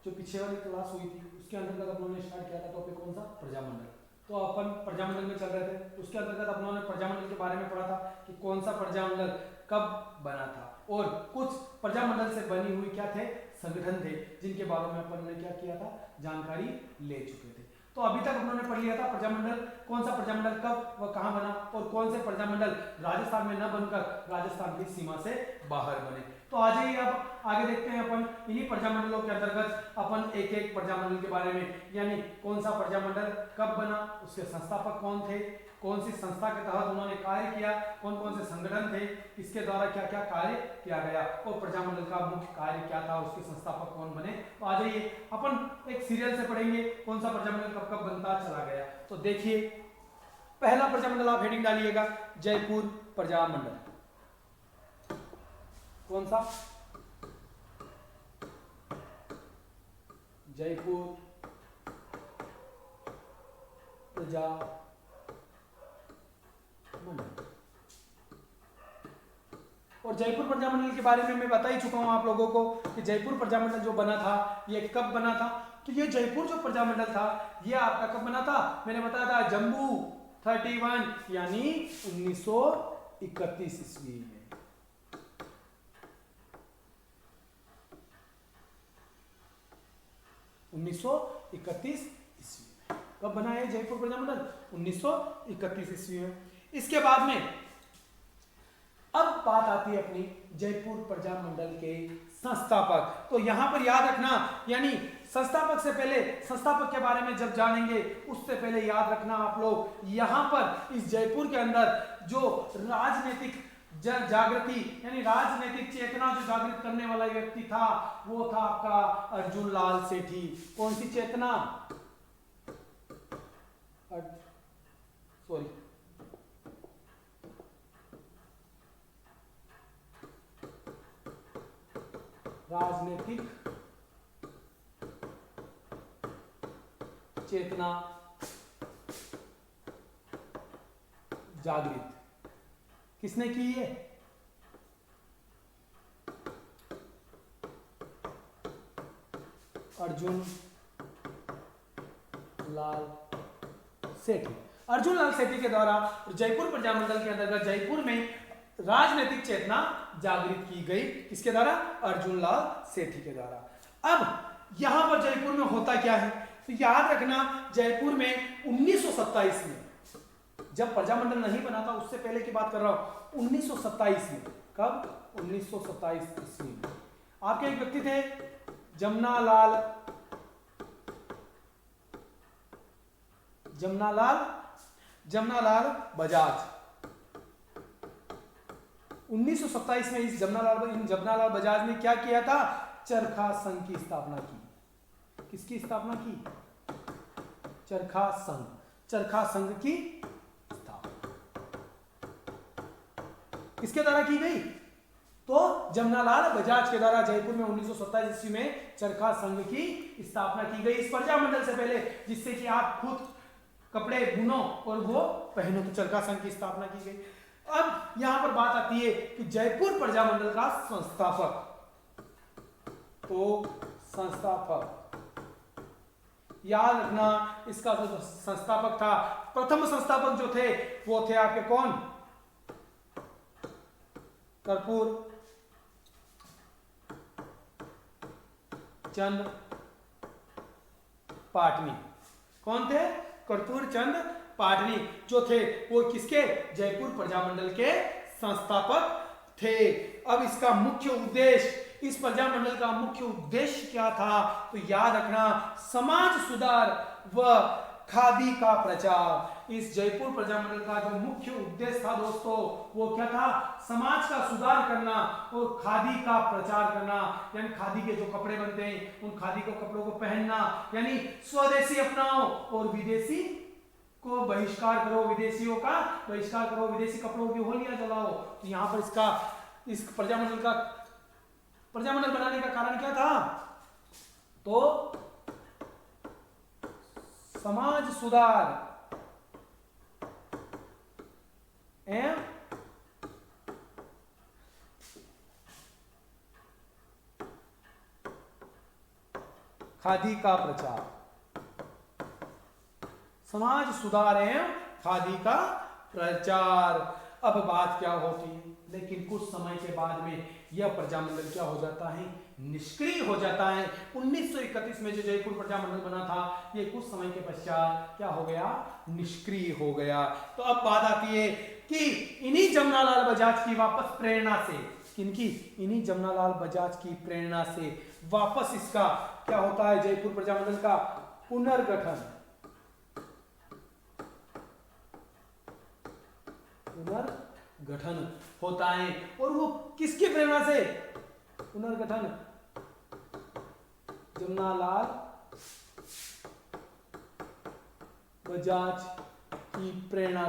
जो पीछे वाली क्लास हुई थी उसके अंतर्गत अपनों ने स्टार्ट किया था टॉपिक कौन सा, प्रजामंडल। तो अपन प्रजामंडल में चल रहे थे, उसके अंतर्गत अपनों ने प्रजामंडल के बारे में पढ़ा था कि कौन सा प्रजामंडल कब बना था, और कुछ प्रजामंडल से बनी हुई क्या थे, संगठन थे, जिनके बारे में अपन ने क्या किया था, जानकारी ले चुके थे। तो अभी तक उन्होंने पढ़ लिया था प्रजामंडल, कौन सा प्रजामंडल कब व कहां बना, और कौन से प्रजामंडल राजस्थान में न बनकर राजस्थान की सीमा से बाहर बने। तो आ जाइए अब आगे देखते हैं अपन इन्हीं प्रजामंडलों के अंतर्गत अपन एक एक प्रजामंडल के बारे में, यानी कौन सा प्रजामंडल कब बना, उसके संस्थापक कौन थे, कौन सी संस्था के तहत उन्होंने कार्य किया, कौन कौन से संगठन थे, इसके द्वारा क्या क्या कार्य किया गया, और प्रजामंडल का मुख्य कार्य क्या था, उसके संस्थापक कौन बने। तो आ जाइए अपन एक सीरियल से पढ़ेंगे कौन सा प्रजामंडल कब कब बनता चला गया। तो देखिए पहला प्रजामंडल आप हेडिंग डालिएगा, जयपुर प्रजामंडल। कौन सा, जयपुर प्रजामंडल। और जयपुर प्रजामंडल के बारे में मैं बता ही चुका हूं आप लोगों को कि जयपुर प्रजामंडल जो बना था ये कब बना था। तो ये जयपुर जो प्रजामंडल था ये आपका कब बना था, मैंने बताया था जम्बू 31 यानी 1931 ईस्वी में। 1931 ईस्वी में कब बना है जयपुर प्रजामंडल, 1931 ईस्वी में। इसके बाद में अब बात आती है अपनी जयपुर प्रजामंडल के संस्थापक। तो यहां पर याद रखना, यानी संस्थापक से पहले, संस्थापक के बारे में जब जानेंगे उससे पहले याद रखना आप लोग यहां पर इस जयपुर के अंदर जो राजनीतिक जागृति यानी राजनीतिक चेतना जो जागृत करने वाला व्यक्ति था वो था आपका अर्जुन लाल सेठी। कौन सी चेतना, सॉरी राजनीतिक चेतना जागृत किसने की है, अर्जुन लाल सेठी। अर्जुन लाल सेठी के द्वारा जयपुर प्रजामंडल के अंतर्गत जयपुर में राजनीतिक चेतना जागृत की गई, किसके द्वारा, अर्जुन लाल सेठी के द्वारा। अब यहां पर जयपुर में होता क्या है, तो याद रखना जयपुर में 1927 में जब प्रजामंडल नहीं बना था उससे पहले की बात कर रहा हूं, 1927 में, कब, 1927 ईस्वी में आपके एक व्यक्ति थे जमनालाल बजाज। 1927 में इस जमनालाल बजाज ने क्या किया था, चरखा संघ की स्थापना की। किसकी स्थापना की, चरखा संघ की स्थापना किसके द्वारा की गई, तो जमनालाल बजाज के द्वारा जयपुर में 1927 ईस्वी में चरखा संघ की स्थापना की गई इस प्रजामंडल से पहले, जिससे कि आप खुद कपड़े बुनो और वो पहनो, तो चरखा संघ की स्थापना की गई। अब यहां पर बात आती है कि जयपुर प्रजामंडल का संस्थापक, तो संस्थापक याद रखना इसका जो संस्थापक था, प्रथम संस्थापक जो थे वो थे आपके कौन, कर्पूर चंद पाटनी। कौन थे, कर्पूर चंद पाटनी जो थे वो किसके, जयपुर प्रजामंडल के संस्थापक थे। अब इसका मुख्य उद्देश्य, इस प्रजामंडल का मुख्य उद्देश्य क्या था, तो याद रखना समाज सुधार व खादी का प्रचार। इस जयपुर प्रजामंडल का जो मुख्य उद्देश्य था दोस्तों वो क्या था, समाज का सुधार करना और खादी का प्रचार करना, यानी खादी के जो कपड़े बनते हैं उन खादी के कपड़ों को पहनना, यानी स्वदेशी अपनाओ और विदेशी को बहिष्कार करो, विदेशियों का बहिष्कार करो, विदेशी कपड़ों की होलियां जलाओ। तो यहां पर इसका, इस प्रजामंडल बनाने का कारण क्या था, तो समाज सुधार एवं खादी का प्रचार, समाज सुधार एवं खादी का प्रचार। अब बात क्या होती है, लेकिन कुछ समय के बाद में यह प्रजामंडल क्या हो जाता है, निष्क्रिय हो जाता है। 1931 में जो जयपुर प्रजामंडल बना था, ये कुछ समय के पश्चात क्या हो गया, निष्क्रिय हो गया। तो अब बात आती है कि इन्हीं जमनालाल बजाज की वापस प्रेरणा से, किनकी, इन्हीं जमनालाल बजाज की प्रेरणा से वापस इसका क्या होता है, जयपुर प्रजामंडल का पुनर्गठन होता है। और वो किसकी प्रेरणा से पुनर्गठन, जमनालाल बजाज की प्रेरणा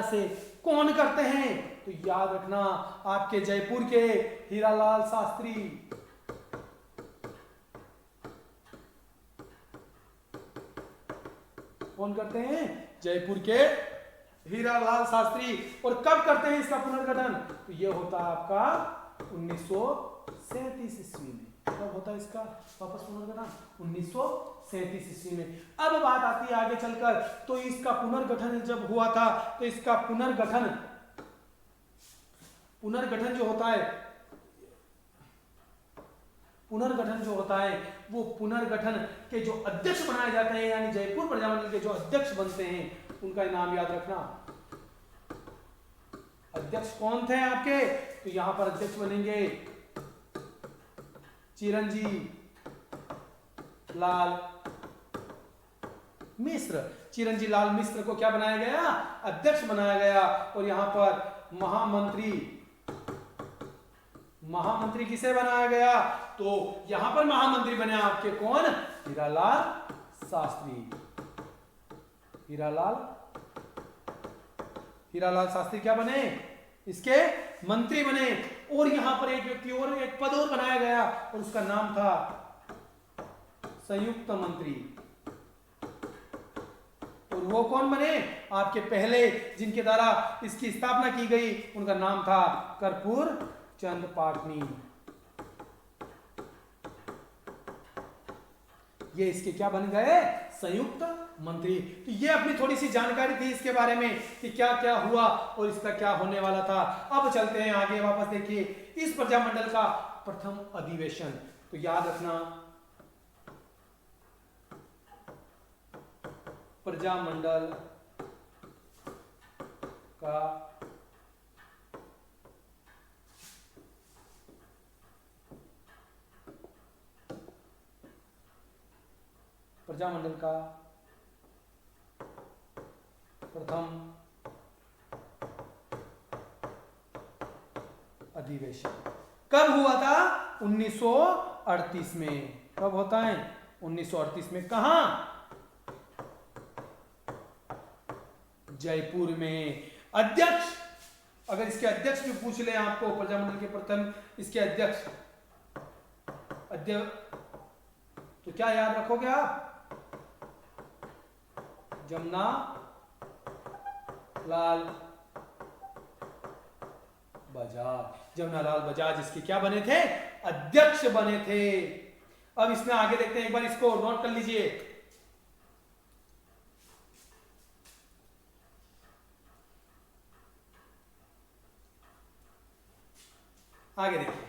से कौन करते हैं, तो याद रखना आपके जयपुर के हीरालाल शास्त्री, कौन करते हैं, जयपुर के हीरालाल शास्त्री। और कब करते हैं इसका पुनर्गठन, तो ये होता है आपका 1937 ईस्वी में। कब होता है इसका वापस पुनर्गठन, 1937 ईस्वी में। अब बात आती है आगे चलकर, तो इसका पुनर्गठन जब हुआ था, तो इसका पुनर्गठन जो होता है, पुनर्गठन जो होता है, वो पुनर्गठन के जो अध्यक्ष बनाए जाते हैं, यानी जयपुर प्रजामंडल के जो अध्यक्ष बनते हैं, उनका नाम याद रखना। अध्यक्ष कौन थे आपके, तो यहां पर अध्यक्ष बनेंगे चिरंजीव लाल मिश्र। चिरंजीव लाल मिश्र को क्या बनाया गया, अध्यक्ष बनाया गया। और यहां पर महामंत्री किसे बनाया गया, तो यहां पर महामंत्री बने आपके कौन, हीरालाल शास्त्री। हीरालाल शास्त्री क्या बने, इसके मंत्री बने। और यहां पर एक व्यक्ति और, एक पद और बनाया गया, और उसका नाम था संयुक्त मंत्री। और वो कौन बने, आपके पहले जिनके द्वारा इसकी स्थापना की गई, उनका नाम था कर्पूर चंद पाटनी। ये इसके क्या बन गए, संयुक्त मंत्री। तो ये अपनी थोड़ी सी जानकारी थी इसके बारे में कि क्या क्या हुआ और इसका क्या होने वाला था। अब चलते हैं आगे, वापस देखिए इस प्रजामंडल का प्रथम अधिवेशन। तो याद रखना, प्रजामंडल का प्रथम अधिवेशन कब हुआ था, 1938 में। कब होता है, 1938 में। कहां, जयपुर में। अध्यक्ष, अगर इसके अध्यक्ष भी पूछ ले आपको, प्रजामंडल के प्रथम इसके अध्यक्ष तो क्या याद रखोगे आप, जमनालाल बजाज इसके क्या बने थे, अध्यक्ष बने थे। अब इसमें आगे देखते हैं, एक बार इसको नोट कर लीजिए। आगे देखिए,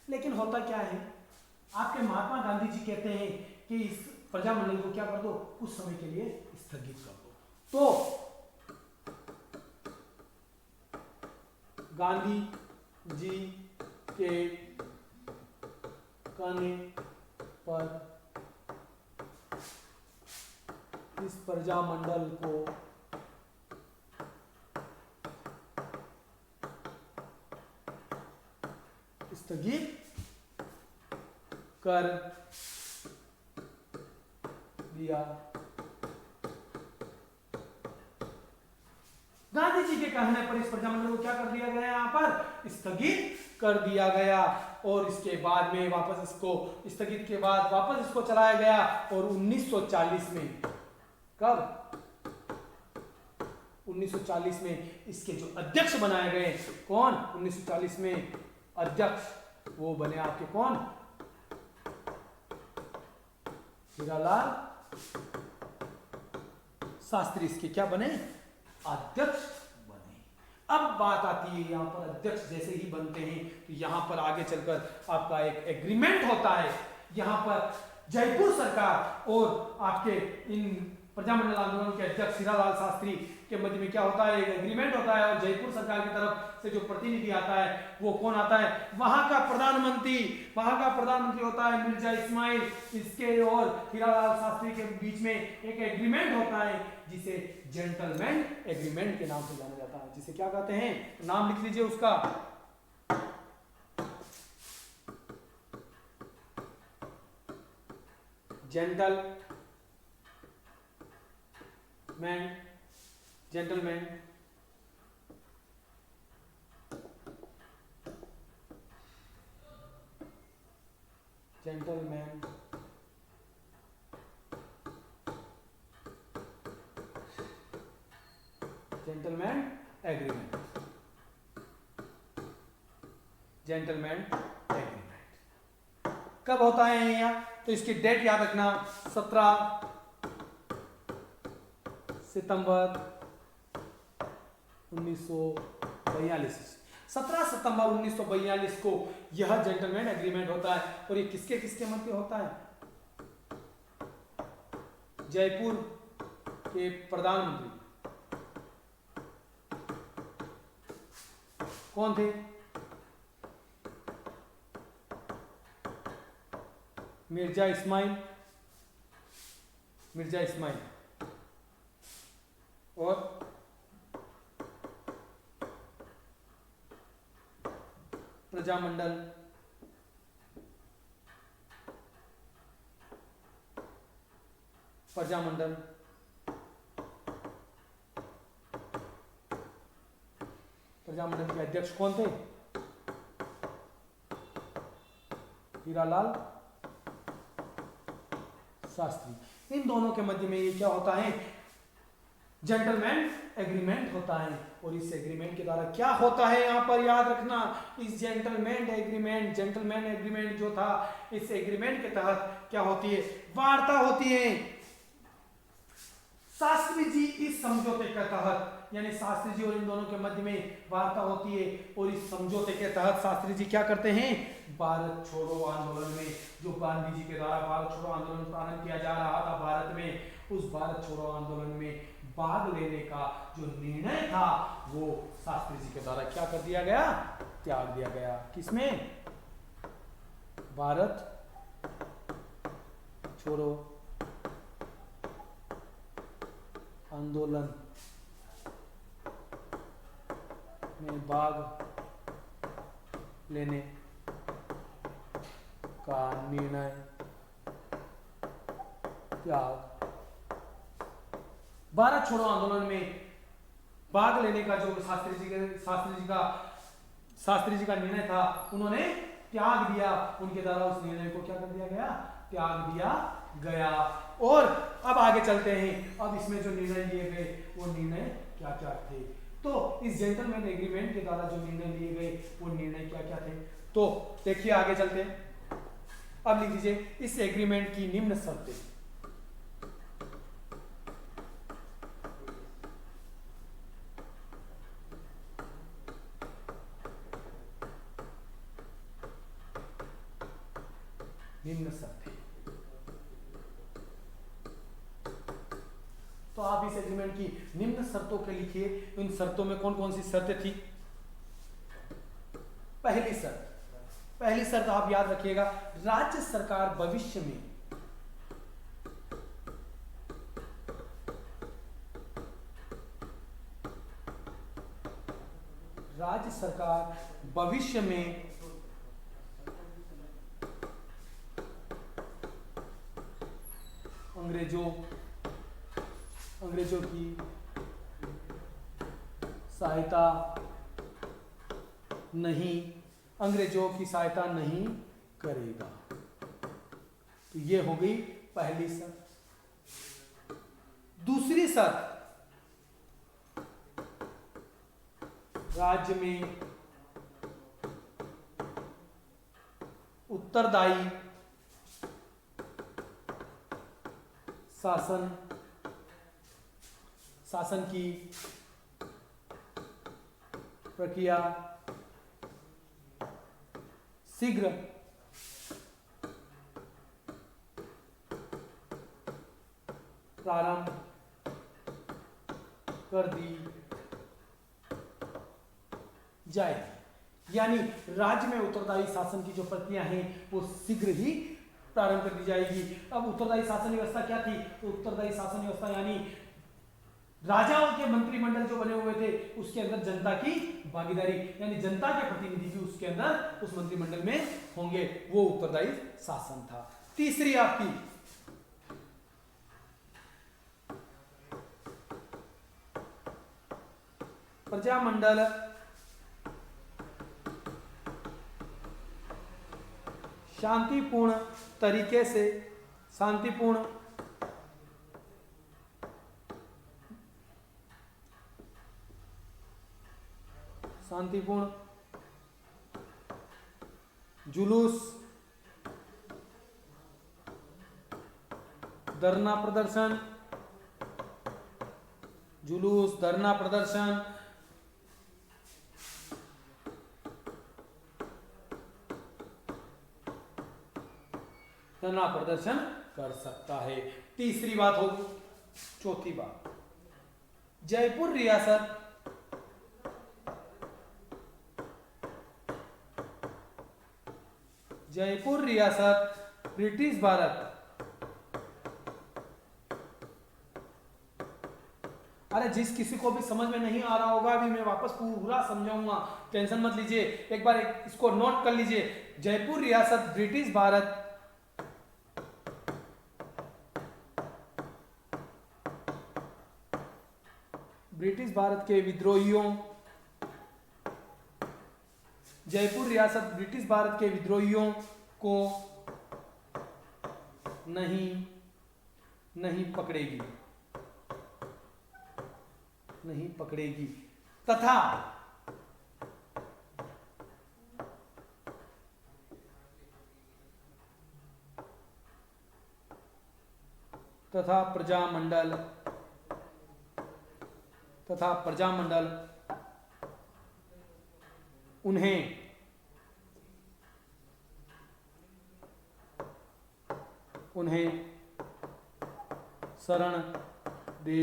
लेकिन होता क्या है, आपके महात्मा गांधी जी कहते हैं कि इस प्रजामंडल को क्या कर दो, कुछ समय के लिए स्थगित कर दो। तो गांधी जी के कहने पर इस प्रजामंडल को स्थगित कर दिया। गांधी जी के कहने पर इस प्रजामंडल को क्या कर दिया गया, यहां पर स्थगित कर दिया गया। और इसके बाद में वापस इसको स्थगित के बाद वापस इसको चलाया गया। और 1940 में, कब, 1940 में इसके जो अध्यक्ष बनाए गए, कौन, 1940 में अध्यक्ष वो बने आपके कौन, हीरालाल शास्त्री इसके क्या बने, अध्यक्ष बने। अब बात आती है यहाँ पर अध्यक्ष जैसे ही बनते हैं तो यहाँ पर आगे चलकर आपका एक एग्रीमेंट होता है। यहाँ पर जयपुर सरकार और आपके इन प्रजामंडल आंदोलन के अध्यक्ष हीरालाल शास्त्री के मध्य में क्या होता है, एक एग्रीमेंट होता है। और जयपुर सरकार की तरफ से जो प्रतिनिधि आता है वो कौन आता है, वहां का प्रधानमंत्री होता है मिर्जा इस्माइल। इसके और हीरालाल शास्त्री के बीच में एक एग्रीमेंट होता है जिसे जेंटलमैन एग्रीमेंट के नाम से जाना जाता है। जिसे क्या कहते हैं, नाम लिख लीजिए उसका, जेंटलमैन जेंटलमैन एग्रीमेंट कब होता है यहाँ, तो इसकी डेट याद रखना, 17 सितंबर 1942। 17 सितंबर 1942 को यह जेंटलमैन एग्रीमेंट होता है। और ये किसके किसके मध्य होता है, जयपुर के प्रधानमंत्री कौन थे, मिर्जा इस्माइल और प्रजामंडल के अध्यक्ष कौन थे, हीरालाल शास्त्री। इन दोनों के मध्य में ये क्या होता है, जेंटलमैन एग्रीमेंट होता है। और इस एग्रीमेंट के द्वारा क्या होता है, यहां पर याद रखना, इस जेंटलमैन एग्रीमेंट जो था, इस एग्रीमेंट के तहत क्या होती है, वार्ता होती है। शास्त्री जी इस समझौते के तहत, यानी शास्त्री जी और इन दोनों के मध्य में वार्ता होती है। और इस समझौते के तहत शास्त्री जी क्या करते हैं, भारत छोड़ो आंदोलन में, जो गांधी जी के द्वारा भारत छोड़ो आंदोलन प्रारंभ किया जा रहा था भारत में, उस भारत छोड़ो आंदोलन में भाग लेने का जो निर्णय था वो शास्त्री जी के द्वारा क्या कर दिया गया, त्याग दिया गया। किसमें, भारत छोड़ो आंदोलन में भाग लेने का निर्णय त्याग, भारत छोड़ो आंदोलन में भाग लेने का जो शास्त्री जी का निर्णय था, उन्होंने त्याग दिया। उनके द्वारा उस निर्णय को क्या कर दिया गया, त्याग दिया गया। और अब आगे चलते हैं, अब इसमें जो निर्णय लिए गए वो निर्णय क्या क्या थे। तो इस जेंटलमैन एग्रीमेंट के द्वारा जो निर्णय लिए गए वो निर्णय क्या क्या थे, तो देखिए आगे चलते हैं। अब लिख लीजिए, इस एग्रीमेंट की निम्न शर्तें। निम्न शर्तें, तो आप इस एग्रीमेंट की निम्न शर्तों के लिखिए। इन शर्तों में कौन कौन सी शर्तें थी। पहली शर्त आप याद रखिएगा, राज्य सरकार भविष्य में अंग्रेजों की सहायता नहीं करेगा। तो ये हो गई पहली शर्त। दूसरी शर्त, राज्य में उत्तरदायी शासन की प्रक्रिया शीघ्र प्रारंभ कर दी जाए। यानी राज्य में उत्तरदायी शासन की जो प्रक्रिया है वो शीघ्र ही प्रारंभ कर दी जाएगी। अब उत्तरदायी शासन व्यवस्था क्या थी? तो उत्तरदायी शासन व्यवस्था यानी राजाओं के मंत्रिमंडल जो बने हुए थे उसके अंदर जनता की भागीदारी यानी जनता के प्रतिनिधि भी उसके अंदर उस मंत्रिमंडल में होंगे, वो उत्तरदायी शासन था। तीसरी आपकी प्रजामंडल शांतिपूर्ण तरीके से शांतिपूर्ण जुलूस, धरना प्रदर्शन, कर सकता है। तीसरी बात होगी, चौथी बात, जयपुर रियासत ब्रिटिश भारत। अरे जिस किसी को भी समझ में नहीं आ रहा होगा अभी मैं वापस पूरा समझाऊंगा, टेंशन मत लीजिए, एक बार इसको नोट कर लीजिए। जयपुर रियासत ब्रिटिश भारत के विद्रोहियों, जयपुर रियासत ब्रिटिश भारत के विद्रोहियों को नहीं पकड़ेगी तथा प्रजामंडल उन्हें शरण दे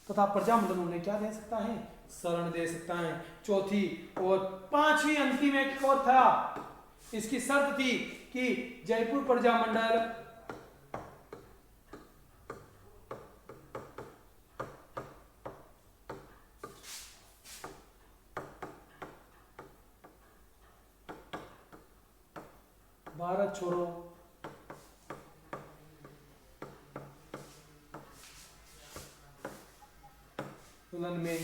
तथा प्रजामंडल उन्हें क्या दे सकता है? शरण दे सकता है। चौथी और पांचवी अंतिम एक और था, इसकी शर्त थी कि जयपुर प्रजामंडल भारत छोड़ो आंदोलन में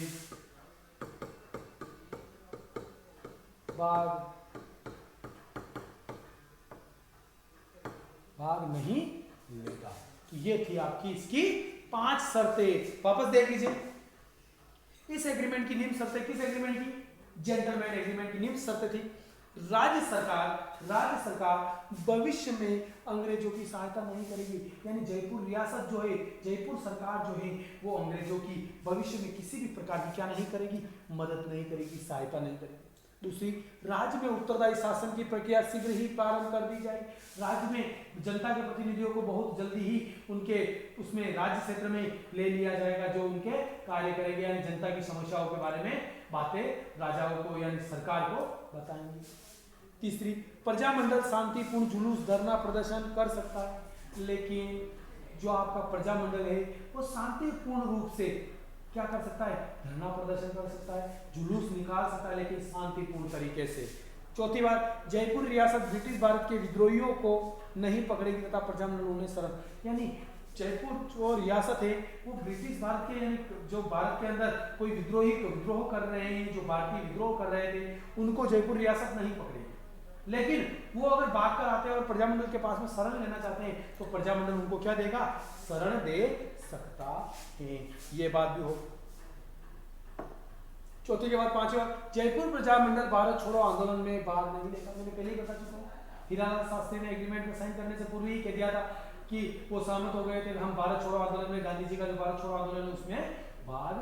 भाग नहीं लेगा। तो ये थी आपकी इसकी 5 शर्तें। वापस देख लीजिए, इस एग्रीमेंट की निम्न शर्तें, किस एग्रीमेंट की? जेंटलमैन एग्रीमेंट की निम्न शर्तें थी। राज्य सरकार भविष्य में अंग्रेजों की सहायता नहीं करेगी, यानी जयपुर रियासत जो है, जयपुर सरकार जो है वो अंग्रेजों की भविष्य में किसी भी प्रकार की क्या नहीं करेगी? मदद नहीं करेगी, सहायता नहीं करेगी। दूसरी, राज्य में उत्तरदायी शासन की प्रक्रिया शीघ्र ही प्रारंभ कर दी जाए। राज्य में जनता के प्रतिनिधियों को बहुत जल्दी ही उनके उसमें राज्य क्षेत्र में ले लिया जाएगा, जो उनके कार्य करेंगे, यानी जनता की समस्याओं के बारे में बातें राजाओं को यानी सरकार को बताएंगे। तीसरी, प्रजामंडल शांतिपूर्ण जुलूस, धरना प्रदर्शन कर सकता है, लेकिन जो आपका प्रजामंडल है वो शांतिपूर्ण रूप से क्या कर सकता है? धरना प्रदर्शन कर सकता है, जुलूस निकाल सकता है, लेकिन शांतिपूर्ण तरीके से। चौथी बात, जयपुर रियासत ब्रिटिश भारत के विद्रोहियों को नहीं पकड़ेगी तथा प्रजामंडल उन्हें शरण, यानी जयपुर जो रियासत है वो ब्रिटिश भारत के यानी जो भारत के अंदर कोई विद्रोह कर रहे हैं, जो भारतीय विद्रोह कर रहे थे, उनको जयपुर रियासत नहीं पकड़ेगी। लेकिन वो अगर भाग कर आते हैं और प्रजामंडल के पास में शरण लेना चाहते हैं तो प्रजामंडल उनको क्या देगा? शरण दे सकता है। ये बात भी हो। चौथे के बाद पांचवा, जयपुर प्रजामंडल भारत छोड़ो आंदोलन में भाग नहीं लेगा। मैंने पहले ही बता चुका हूँ, हीरालाल शास्त्री ने एग्रीमेंट में साइन करने से पूर्व ही कह दिया था कि वो सहमत हो गए थे, हम भारत छोड़ो आंदोलन में, गांधी जी का जो भारत छोड़ो आंदोलन है उसमें भाग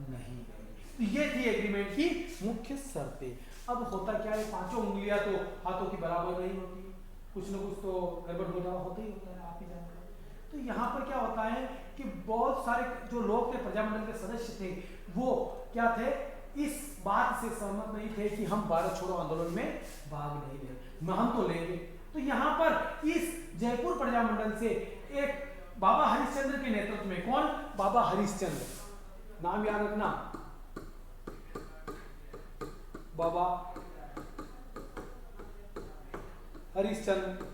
नहीं लेंगे। तो ये थी एग्रीमेंट की मुख्य शर्तें। अब होता क्या है, पांचों उंगलियां तो हाथों की बराबर नहीं होती, कुछ न कुछ तो गड़बड़ होता ही होता है, आप ही जानते हैं। तो यहाँ पर क्या होता है कि बहुत सारे जो लोग थे, प्रजामंडल के सदस्य थे, वो क्या थे, इस बात से सहमत नहीं थे कि हम भारत छोड़ो आंदोलन में भाग नहीं लेंगे, हम तो लेंगे। तो यहाँ पर इस जयपुर प्रजामंडल से एक बाबा हरिश्चंद्र के नेतृत्व में, कौन, बाबा हरिश्चंद्र, नाम याद रखना, बाबा हरिश्चंद्र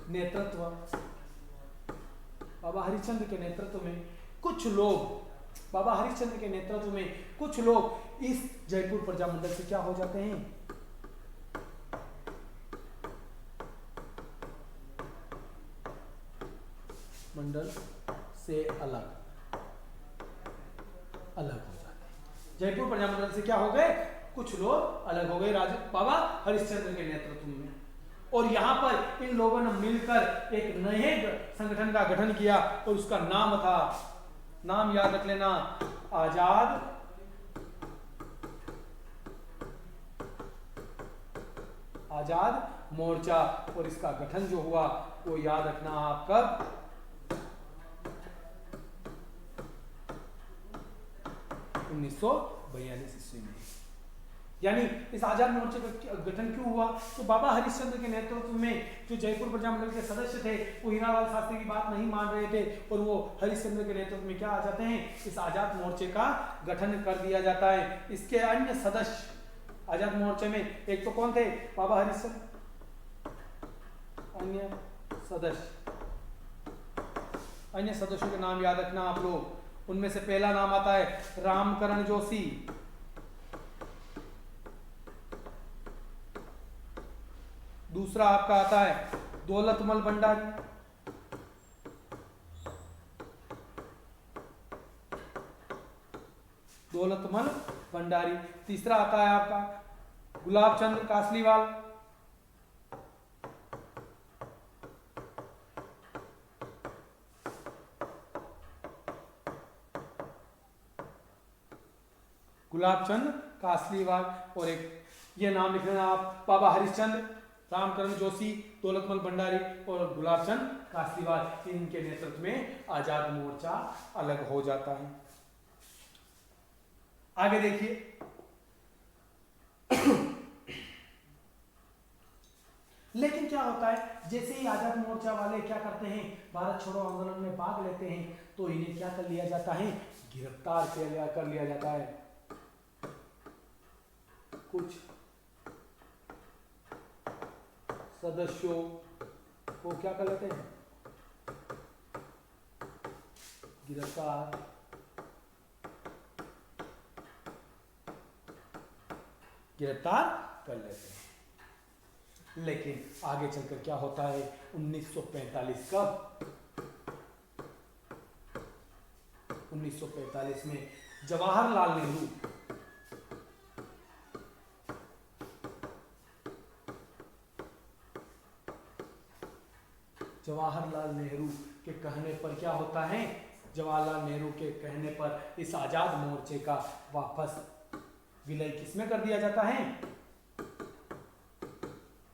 नेतृत्व, बाबा हरिश्चंद्र के नेतृत्व में कुछ लोग, बाबा हरिश्चंद्र के नेतृत्व में कुछ लोग इस जयपुर प्रजामंडल से क्या हो जाते हैं, मंडल से अलग हो जाते हैं। जयपुर प्रजामंडल से क्या हो गए, कुछ लोग अलग हो गए बाबा हरिश्चंद्र के नेतृत्व में। और यहां पर इन लोगों ने मिलकर एक नए संगठन का गठन किया और उसका नाम था, नाम याद रख लेना, आजाद मोर्चा। और इसका गठन जो हुआ वो याद रखना आप कब, 1942 ईस्वी में। यानी इस आजाद मोर्चे का गठन क्यों हुआ, तो बाबा हरिश्चंद्र के नेतृत्व में जो जयपुर प्रजामंडल के सदस्य थे वो हीरालाल शास्त्री की बात नहीं मान रहे थे और वो हरिश्चंद्र के नेतृत्व में क्या आ जाते हैं, इस आजाद मोर्चे का गठन कर दिया जाता है। इसके अन्य सदस्य आजाद मोर्चे में एक तो कौन थे, बाबा हरिश्चंद्र, अन्य सदस्यों के नाम याद रखना आप लोग। उनमें से पहला नाम आता है रामकरण जोशी, दूसरा आपका आता है दौलतमल भंडारी, तीसरा आता है आपका गुलाब चंद्र कासलीवाल, और एक ये नाम लिख लेना आप, बाबा हरिश्चंद्र, रामकरण जोशी, दौलतमल भंडारी और गुलाबचंद कासलीवाल। इनके नेतृत्व में आजाद मोर्चा अलग हो जाता है। आगे देखिए, लेकिन क्या होता है, जैसे ही आजाद मोर्चा वाले क्या करते हैं, भारत छोड़ो आंदोलन में भाग लेते हैं, तो इन्हें क्या कर लिया जाता है, गिरफ्तार कर लिया जाता है। कुछ सदस्यों को क्या कर लेते हैं, गिरफ्तार कर लेते हैं। लेकिन आगे चलकर क्या होता है, 1945 कब, 1945 में जवाहरलाल नेहरू के कहने पर क्या होता है, जवाहरलाल नेहरू के कहने पर इस आजाद मोर्चे का वापस विलय किसमें कर दिया जाता है,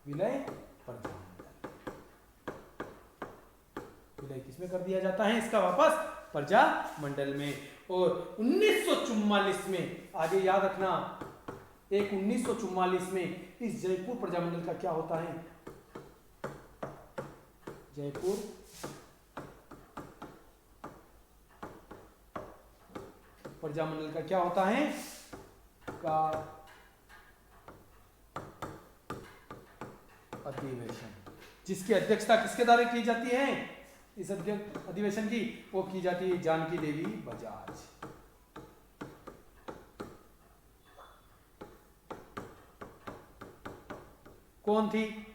विलय किसमें कर दिया जाता है, इसका वापस प्रजामंडल में। और 1944 में, आगे याद रखना, 1944 में इस जयपुर प्रजामंडल का क्या होता है, जयपुर प्रजामंडल का क्या होता है, का अधिवेशन, जिसकी अध्यक्षता किसके द्वारा की जाती है, इस अधिवेशन की, वो की जाती है जानकी देवी बजाज। कौन थी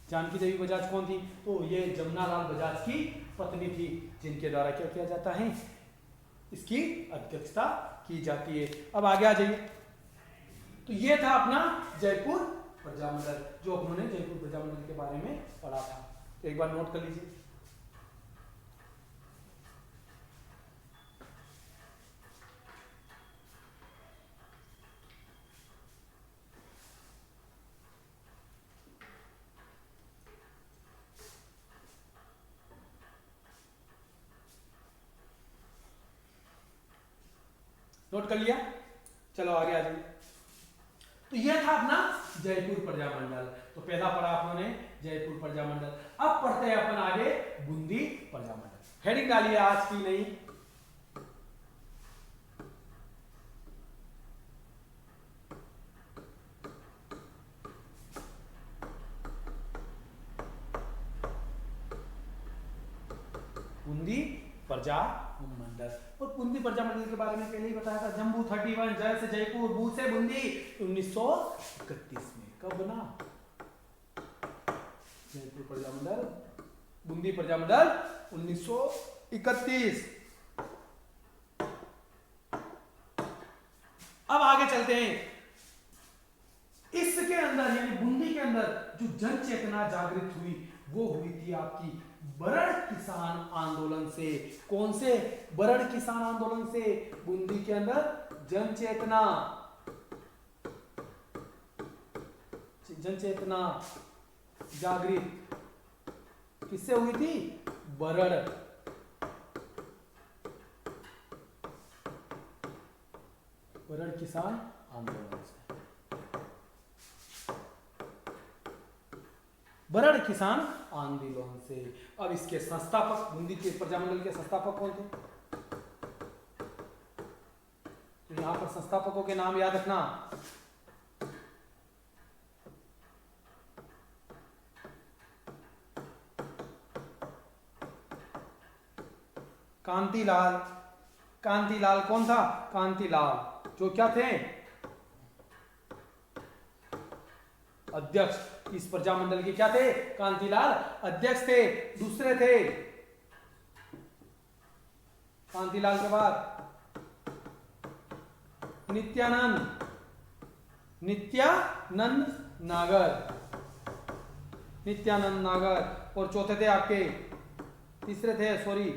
जानकी देवी बजाज, कौन थी, तो ये जमुनालाल बजाज की पत्नी थी, जिनके द्वारा क्या किया जाता है, इसकी अध्यक्षता की जाती है। अब आगे आ जाइए। तो ये था अपना जयपुर प्रजामंडल, जो उन्होंने जयपुर प्रजामंडल के बारे में पढ़ा था। तो एक बार नोट कर लीजिए। नोट कर लिया? चलो आगे आ जाइए। तो यह था अपना जयपुर प्रजामंडल। तो पहला पढ़ा आपने जयपुर प्रजामंडल। अब पढ़ते हैं अपन आगे बूंदी प्रजामंडल। हेडिंग डालिए आज की नहीं। बूंदी प्रजामंडल। और बूंदी प्रजामंडल के बारे में पहले ही बताया था, जम्बू 31, जय से जयपुर, बू से बूंदी, 1931 में। कब बना जयपुर प्रजामंडल? बूंदी प्रजामंडल 1931। अब आगे चलते हैं। इसके अंदर यानी बूंदी के अंदर जो जन चेतना जागृत हुई, वो हुई थी आपकी बरड़ किसान आंदोलन से। कौन से? बरड़ किसान आंदोलन से बूंदी के अंदर जन चेतना जागृत किससे हुई थी? बरड़ किसान आंदोलन से। बरड़ किसान आंदोलन से। अब इसके संस्थापक, बूंदी के प्रजामंडल के संस्थापक कौन थे? तो यहां पर संस्थापकों के नाम याद रखना। कांतिलाल। कांतिलाल कौन था? कांतिलाल जो क्या थे? अध्यक्ष। इस प्रजामंडल के क्या थे? कांतिलाल अध्यक्ष थे। दूसरे थे कांतिलाल के बाद नित्यानंद नागर। और चौथे थे आपके, तीसरे थे सॉरी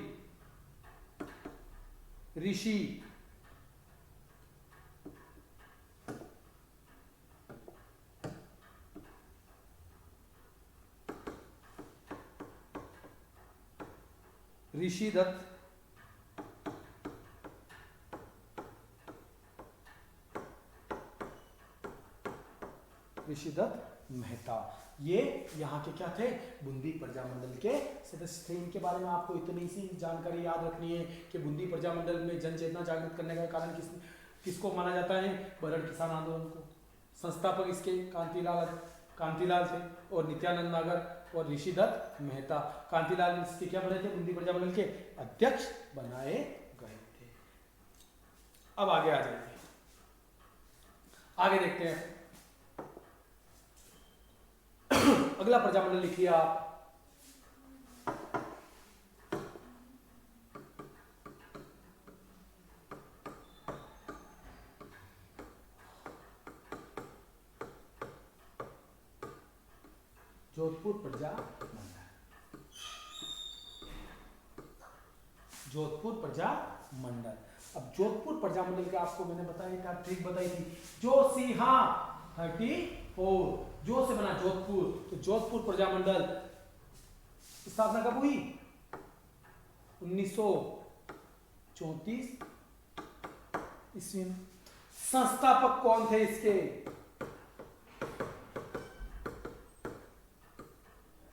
ऋषि दत्त। ऋषि दत्त मेहता। ये यहाँ के क्या थे? बूंदी प्रजामंडल के सदस्य थे। इनके बारे में आपको इतनी सी जानकारी याद रखनी है कि बूंदी प्रजामंडल में जन चेतना जागृत करने का कारण किसको माना जाता है? बरड़ किसान आंदोलन को। संस्थापक इसके कांतिलाल थे और नित्यानंद नागर और ऋषि दत्त मेहता। कांतिलाल इसके क्या बने थे? बूंदी प्रजामंडल के अध्यक्ष बनाए गए थे। अब आगे आ जाएंगे, आगे देखते हैं। अगला प्रजामंडल लिखिए आप। जोधपुर प्रजामंडल। अब जोधपुर प्रजामंडल के आपको मैंने बताया था, ट्रिक बताई थी, जोशीहा 34 जो से बना जोधपुर। तो जोधपुर प्रजामंडल स्थापना कब हुई? 1934 ईस्वी में। संस्थापक कौन थे इसके?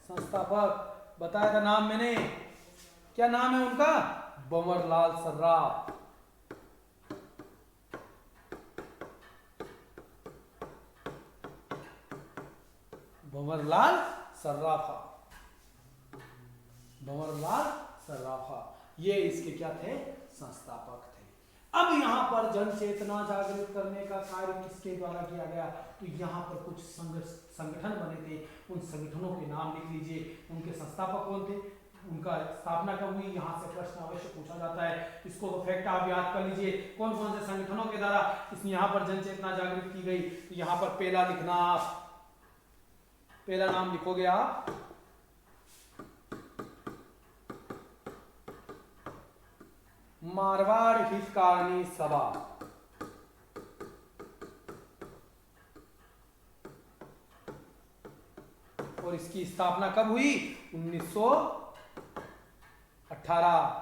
संस्थापक बताया था नाम मैंने, क्या नाम है उनका? भंवरलाल सर्राफ। भंवरलाल सर्राफा ये इसके क्या थे? संस्थापक थे। अब यहाँ पर जन चेतना जागृत करने का कार्य किसके द्वारा किया गया? तो यहाँ पर कुछ संगठन बने थे, उन संगठनों के नाम लिख लीजिए। उनके संस्थापक कौन थे? उनका स्थापना कब हुई, यहाँ से प्रश्न अवश्य पूछा जाता है। इसको तो फैक्ट आप याद कर लीजिए, कौन कौन से संगठनों के द्वारा इसमें यहाँ पर जन चेतना जागृत की गई। तो यहाँ पर पहला लिखना आप, पहला नाम लिखोगे आप मारवाड़ हितकारिणी सभा। और इसकी स्थापना कब हुई, 1918।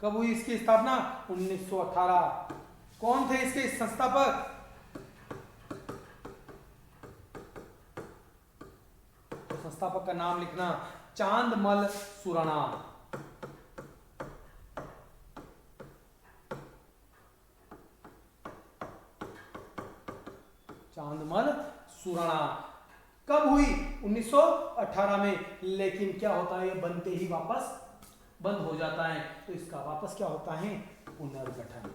कब हुई इसकी स्थापना, 1918। कौन थे इसके संस्थापक, तो संस्थापक का नाम लिखना चांदमल सुराणा। चांदमल सुराणा कब हुई, 1918 में। लेकिन क्या होता है, ये बनते ही वापस बंद हो जाता है। तो इसका वापस क्या होता है, पुनर्गठन।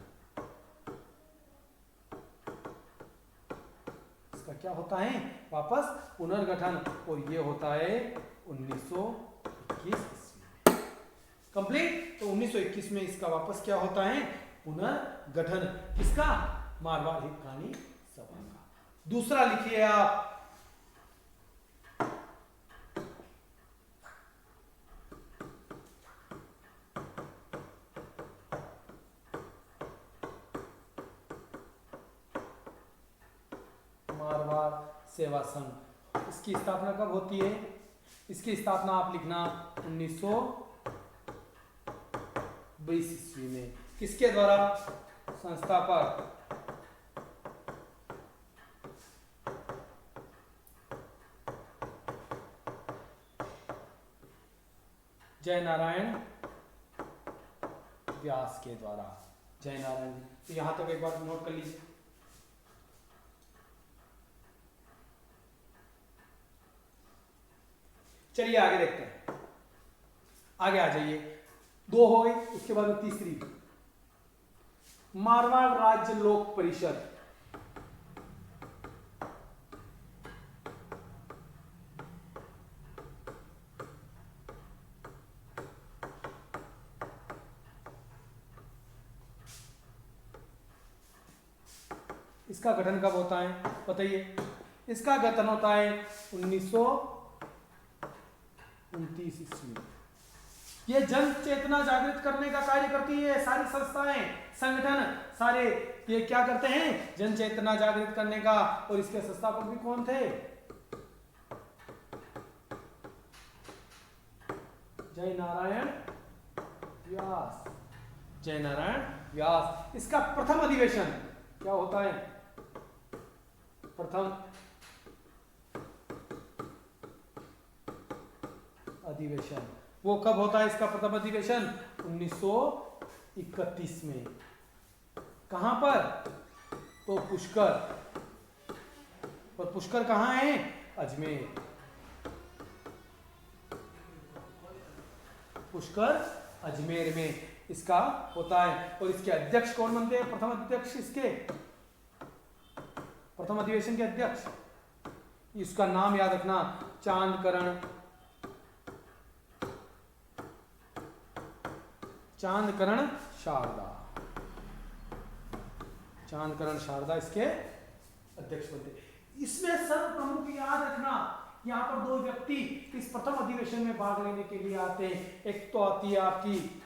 इसका क्या होता है, वापस पुनर्गठन। और ये होता है 1921 ईस्वी। कंप्लीट। तो 1921 में इसका वापस क्या होता है, पुनर्गठन। इसका मारवाड़ हितकारिणी सभा का। दूसरा लिखिए आप, मारवाड़ सेवा संघ। इसकी स्थापना कब होती है, इसकी स्थापना आप लिखना 1920 ईस्वी में। किसके द्वारा, संस्थापक जय नारायण व्यास के द्वारा। जय नारायण। तो यहां तक एक बार नोट कर लीजिए। चलिए आगे देखते हैं, आगे आ जाइए। दो हो गई, उसके बाद तीसरी, मारवाड़ राज्य लोक परिषद। इसका गठन कब होता है, बताइए। इसका गठन होता है 1929 ईस्वी। ये जन चेतना जागृत करने का कार्य करती है, सारी संस्थाएं संगठन सारे ये क्या करते हैं, जन चेतना जागृत करने का। और इसके संस्थापक भी कौन थे, जय नारायण व्यास। जय नारायण व्यास। इसका प्रथम अधिवेशन क्या होता है, प्रथम अधिवेशन वो कब होता है, इसका प्रथम अधिवेशन 1931 में। कहां पर, तो पुष्कर। और पुष्कर कहां है, अजमेर। पुष्कर अजमेर में इसका होता है। और इसके अध्यक्ष कौन बनते हैं, प्रथम अध्यक्ष, इसके प्रथम अधिवेशन के अध्यक्ष, इसका नाम याद रखना चांदकरण शारदा। चांदकरण शारदा इसके अध्यक्ष बनते। इसमें सर्व प्रमुख याद रखना, यहाँ पर दो व्यक्ति इस प्रथम अधिवेशन में भाग लेने के लिए आते हैं। एक तो आती है आपकी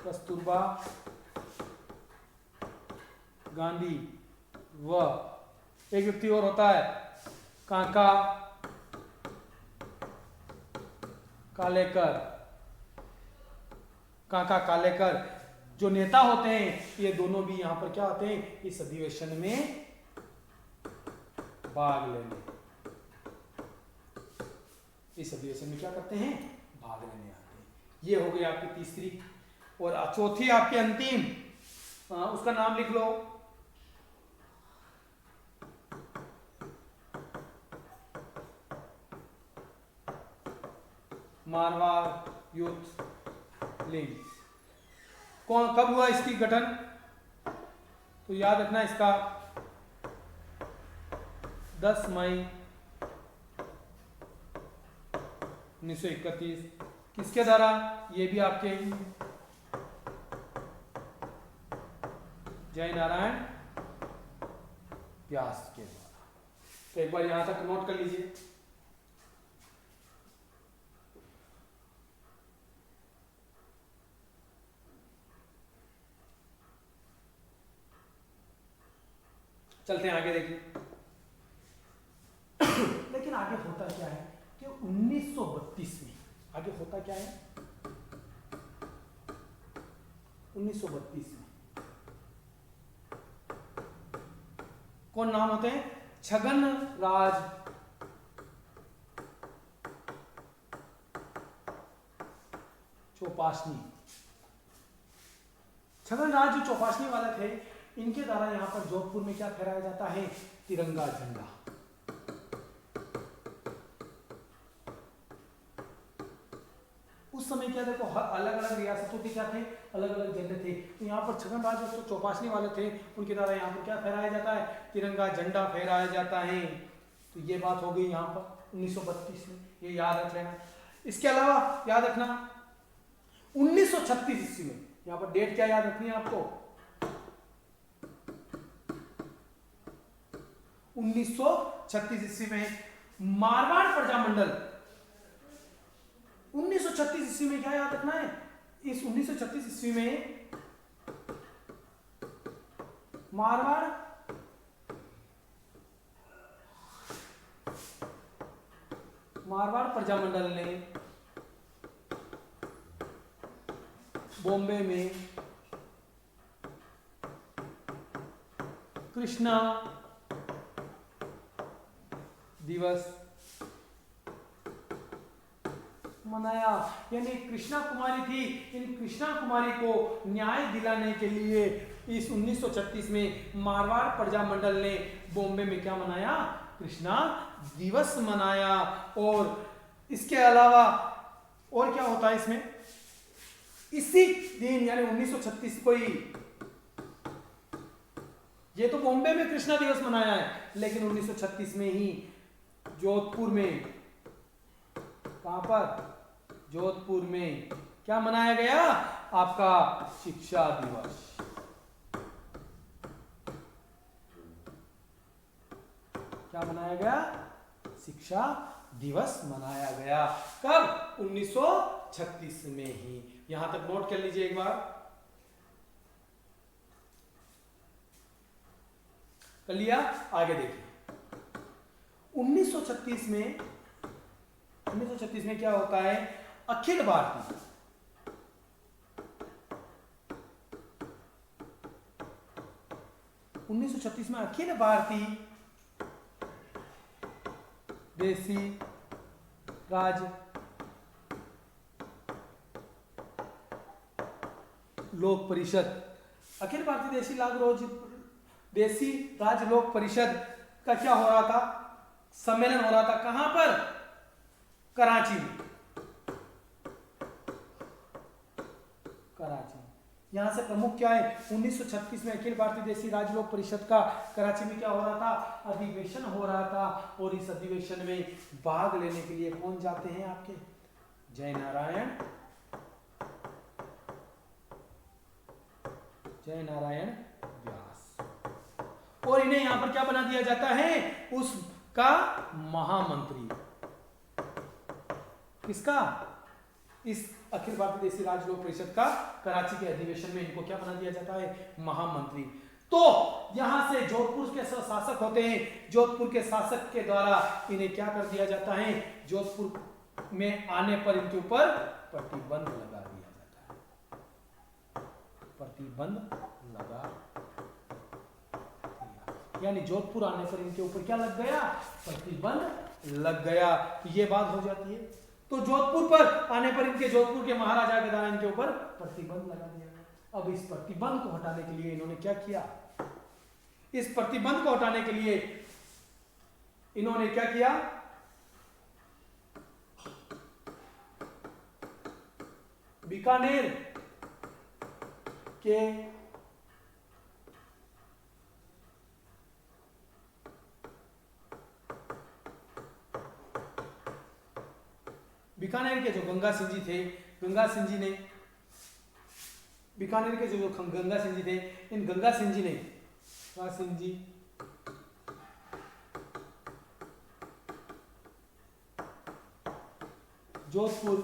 कस्तूरबा गांधी, व एक व्यक्ति और होता है काका कालेकर। काका कालेकर जो नेता होते हैं, ये दोनों भी यहां पर क्या होते हैं, इस अधिवेशन में भाग लेने, इस अधिवेशन में क्या करते हैं, भाग लेने आते हैं। ये हो गई आपकी तीसरी। और चौथी आपकी अंतिम, उसका नाम लिख लो, मारवाड़ यूथ प्लेन। कौन कब हुआ इसकी गठन? तो याद रखना इसका 10 मई 1931। किसके द्वारा? ये भी आपके जय नारायण व्यास के द्वारा। तो एक बार यहां तक नोट कर लीजिए। चलते हैं आगे, देखिए। लेकिन आगे होता क्या है कि 1932 में आगे होता क्या है, 1932 में कौन नाम होते हैं? छगन राज चौपासनी। छगन राज जो चौपासनी वाले थे, इनके द्वारा यहां पर जोधपुर में क्या फहराया जाता है? तिरंगा झंडा। उस समय क्या देखो, अलग अलग रियासतों के क्या थे, अलग अलग झंडे थे। तो यहाँ पर छगन राज जो चौपासनी वाले थे, उनके द्वारा यहाँ पर क्या फहराया जाता है? तिरंगा झंडा फहराया जाता है। तो ये बात हो गई यहाँ पर 1932 में, ये याद रख लेना। इसके अलावा याद रखना 1936 ईस्वी में, यहाँ पर डेट क्या याद रखनी है आपको? 1936 ईस्वी में मारवाड़ प्रजामंडल। 1936 ईस्वी में क्या याद रखना है? इस 1936 ईस्वी में मारवाड़ प्रजामंडल ने बॉम्बे में कृष्णा दिवस मनाया। यानी कृष्णा कुमारी थी, इन कृष्णा कुमारी को न्याय दिलाने के लिए इस 1936 में मारवाड़ प्रजामंडल ने बॉम्बे में क्या मनाया? कृष्णा दिवस मनाया। और इसके अलावा और क्या होता है इसमें? इसी दिन यानी 1936 को ही, ये तो बॉम्बे में कृष्णा दिवस मनाया है, लेकिन 1936 में ही जोधपुर में, कहां पर? जोधपुर में क्या मनाया गया? आपका शिक्षा दिवस। क्या मनाया गया? शिक्षा दिवस मनाया गया। कब? 1936 में ही। यहां तक नोट कर लीजिए एक बार। कर लिया? आगे देखिए 1936 में क्या होता है? अखिल भारतीय में अखिल भारतीय देसी राज लोक परिषद, अखिल भारतीय देसी राज लोक परिषद का क्या हो रहा था? सम्मेलन हो रहा था। कहां पर? कराची में। कराची। यहां से प्रमुख क्या है? 1936 में अखिल भारतीय देसी राज लोक परिषद का कराची में क्या हो रहा था? अधिवेशन हो रहा था। और इस अधिवेशन में भाग लेने के लिए कौन जाते हैं आपके? जय नारायण व्यास। और इन्हें यहां पर क्या बना दिया जाता है? उसका महामंत्री। किसका? इस अखिल भारतीय देसी राज लोक परिषद का कराची के अधिवेशन में इनको क्या बना दिया जाता है? महामंत्री। तो यहां से जोधपुर के शासक होते हैं, जोधपुर के शासक के द्वारा इन्हें क्या कर दिया जाता है? जोधपुर में आने पर इनके ऊपर प्रतिबंध लगा दिया जाता है। प्रतिबंध लगा दिया, यानी जोधपुर आने पर इनके ऊपर क्या लग गया? प्रतिबंध लग गया। ये बात हो जाती है। तो जोधपुर पर आने पर इनके जोधपुर के महाराजा के द्वारा इनके ऊपर प्रतिबंध लगा दिया गया। अब इस प्रतिबंध को हटाने के लिए इन्होंने क्या किया? इस प्रतिबंध को हटाने के लिए इन्होंने क्या किया? बीकानेर के जो गंगा सिंह जी थे, गंगा सिंह जी ने बीकानेर के जो गंगा सिंह जी थे, इन गंगा सिंह जी जोधपुर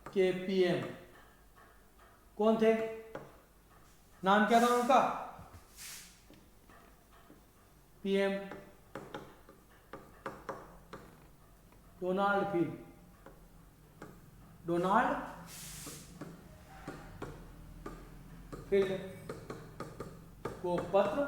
के पीएम कौन थे? नाम क्या था उनका? पीएम डोनाल्ड फील्ड को पत्र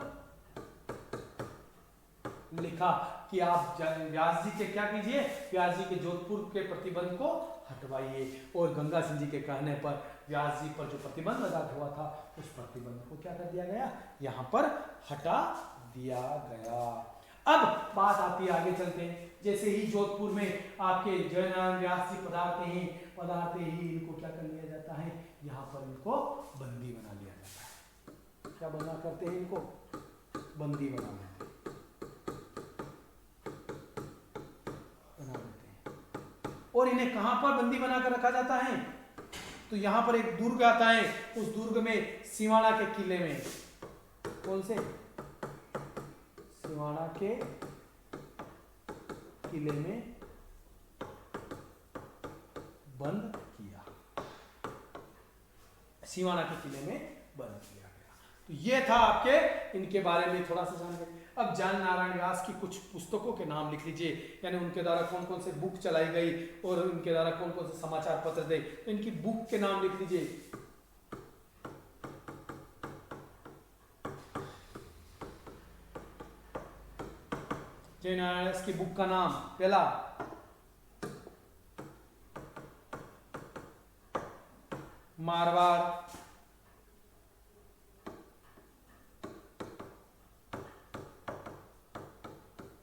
लिखा कि आप व्यास जी के क्या कीजिए, व्यास जी के जोधपुर के प्रतिबंध को हटवाइए। और गंगा सिंह जी के कहने पर व्यास जी पर जो प्रतिबंध लगा हुआ था उस प्रतिबंध को क्या कर दिया गया, यहाँ पर हटा दिया गया। अब बात आती है, आगे चलते हैं। जैसे ही जोधपुर में आपके जयनारायण व्यास जी पधारते ही इनको क्या कर लिया जाता है, यहाँ पर इनको बंदी बना लिया जाता है। क्या बना करते हैं, इनको बंदी बना देते हैं। और इन्हें कहां पर बंदी बनाकर रखा जाता है? तो यहां पर एक दुर्ग आता है, उस दुर्ग में सिवाड़ा के किले में, कौन से? सिवाड़ा के किले में बंद किया, सिवाड़ा के किले में बंद किया गया। तो ये था आपके इनके बारे में थोड़ा सा जानकारी। अब जयनारायण व्यास की कुछ पुस्तकों के नाम लिख लीजिए, यानी उनके द्वारा कौन कौन से बुक चलाई गई और उनके द्वारा कौन कौन से समाचार पत्र थे, तो इनकी बुक के नाम लिख लीजिए। जयनारायण व्यास की बुक का नाम, पहला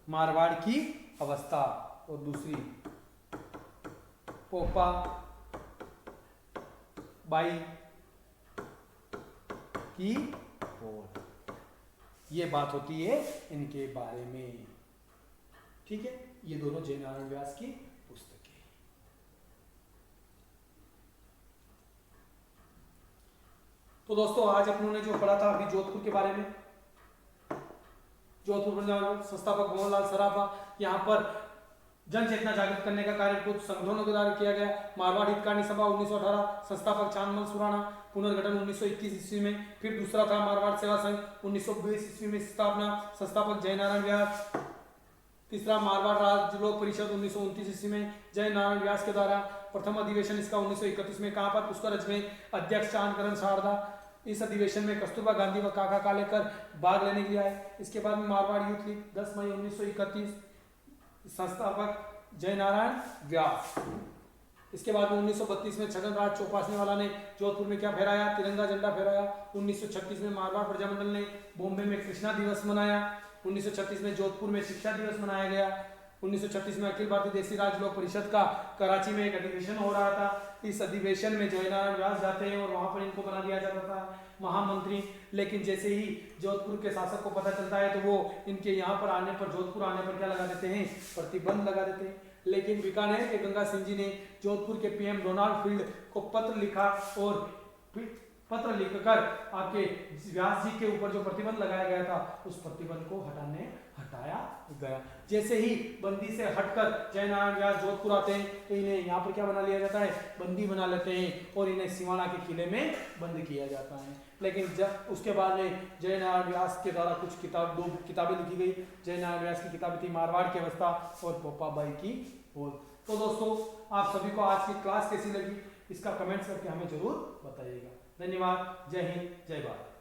मारवाड़ की अवस्था, और दूसरी पोपा बाई की ओर। ये बात होती है इनके बारे में, ठीक है। ये दोनों जयनारायण व्यास की पुस्तकें। तो दोस्तों आज अपनों ने जो पढ़ा था अभी जोधपुर के बारे में, जोधपुर संस्थापक मोहनलाल सराफा, यहाँ पर जन चेतना जागृत करने का कार्य कुछ संगठनों के द्वारा किया गया। मारवाड़ हितकारिणी सभा 1918, संस्थापक चांदमल सुराणा, पुनर्गठन 1921 ईस्वी में। फिर दूसरा था मारवाड़ सेवा संघ 1920 ईस्वी में स्थापना, संस्थापक जयनारायण व्यास। तीसरा मारवाड़ राज्य लोक परिषद 1929 ईस्वी में जयनारायण व्यास के द्वारा। प्रथम अधिवेशन इसका 1931 में, कहाँ पर? पुष्करज में, अध्यक्ष चांदकरण शारदा। इस अधिवेशन में कस्तूरबा गांधी व काका कालेकर भाग लेने के लिए आए। इसके बाद में मारवाड़ यूथ लीग 10 मई 1931, संस्थापक जयनारायण व्यास। इसके बाद में 1932 में छगन राज चौपासने वाला ने जोधपुर में क्या फहराया? तिरंगा झंडा फहराया। 1936 में मारवाड़ प्रजामंडल ने बॉम्बे में कृष्णा दिवस मनाया। 1936 में जोधपुर में शिक्षा दिवस मनाया गया। 1936 में अखिल भारतीय देसी राज्य लोक परिषद का कराची में एक अधिवेशन हो रहा था। इस अधिवेशन में जयनारायण व्यास जाते हैं और वहां पर इनको बना दिया जाता था महामंत्री। लेकिन जैसे ही जोधपुर के शासक को पता चलता है तो वो इनके यहाँ पर आने पर, जोधपुर आने पर क्या लगा देते हैं? प्रतिबंध लगा देते हैं। लेकिन बीकानेर के गंगा सिंह जी ने जोधपुर के पीएम डोनाल्ड फील्ड को पत्र लिखा और पत्र लिखकर आपके व्यास जी के ऊपर जो प्रतिबंध लगाया गया था उस प्रतिबंध को हटाया गया। जैसे ही बंदी से हटकर जयनारायण व्यास जोधपुर आते हैं तो इन्हें यहाँ पर क्या बना लिया जाता है? बंदी बना लेते हैं और इन्हें सिवाड़ा के किले में बंद किया जाता है। लेकिन जब उसके बाद में जयनारायण व्यास के द्वारा कुछ दो किताबें लिखी गई। जयनारायण व्यास की किताबें थी मारवाड़ की अवस्था और पोपाबाई की ओर। तो दोस्तों आप सभी को आज की क्लास कैसी लगी इसका कमेंट्स करके हमें जरूर बताइएगा। धन्यवाद। जय हिंद, जय भारत।